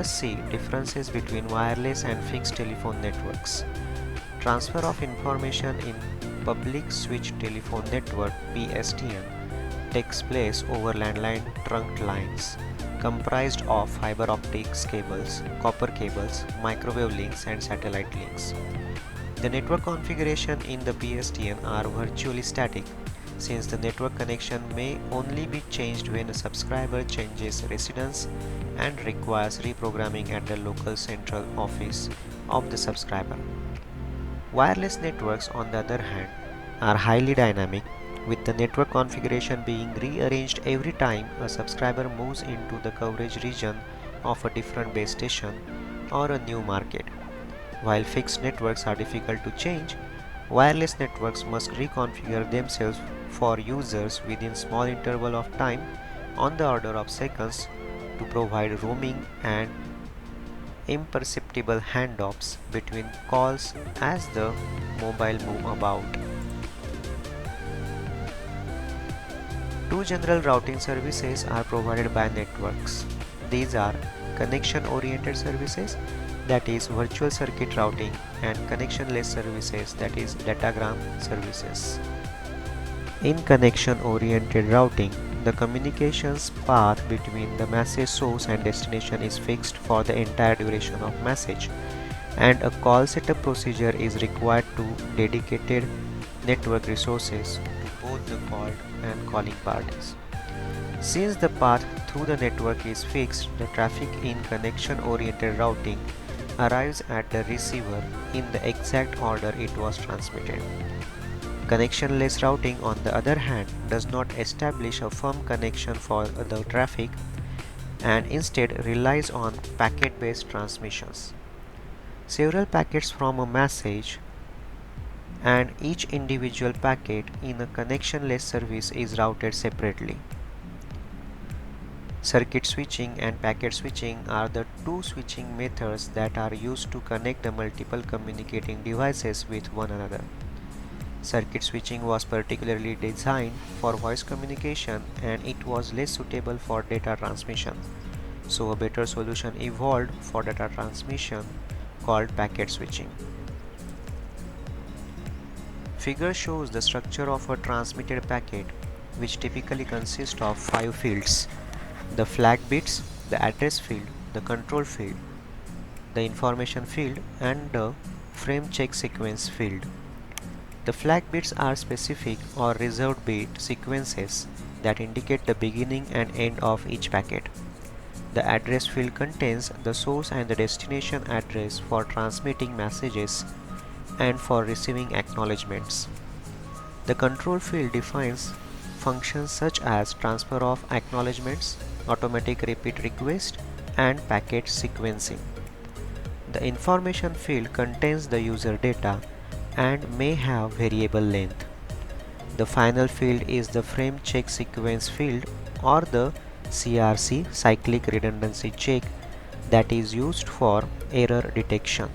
us see differences between wireless and fixed telephone networks. Transfer of information in public switch telephone network (PSTN) takes place over landline trunk lines comprised of fiber optics cables, copper cables, microwave links and satellite links. The network configuration in the PSTN are virtually static, since the network connection may only be changed when a subscriber changes residence and requires reprogramming at the local central office of the subscriber. Wireless networks, on the other hand, are highly dynamic, with the network configuration being rearranged every time a subscriber moves into the coverage region of a different base station or a new market. While fixed networks are difficult to change, wireless networks must reconfigure themselves for users within small interval of time on the order of seconds to provide roaming and imperceptible handoffs between calls as the mobile move about. Two general routing services are provided by networks. These are connection-oriented services, that is virtual circuit routing, and connectionless services, that is datagram services. In connection-oriented routing, the communications path between the message source and destination is fixed for the entire duration of message, and a call setup procedure is required to dedicated network resources to both the called and calling parties. Since the path through the network is fixed, the traffic in connection-oriented routing arrives at the receiver in the exact order it was transmitted. Connectionless routing, on the other hand, does not establish a firm connection for the traffic and instead relies on packet-based transmissions. Several packets from a message and each individual packet in a connectionless service is routed separately. Circuit switching and packet switching are the two switching methods that are used to connect the multiple communicating devices with one another. Circuit switching was particularly designed for voice communication and it was less suitable for data transmission. So a better solution evolved for data transmission called packet switching. Figure shows the structure of a transmitted packet, which typically consists of 5 fields: the flag bits, the address field, the control field, the information field, and the frame check sequence field. The flag bits are specific or reserved bit sequences that indicate the beginning and end of each packet. The address field contains the source and the destination address for transmitting messages and for receiving acknowledgements. The control field defines functions such as transfer of acknowledgements, automatic repeat request, and packet sequencing. The information field contains the user data and may have variable length. The final field is the frame check sequence field, or the CRC, cyclic redundancy check, that is used for error detection.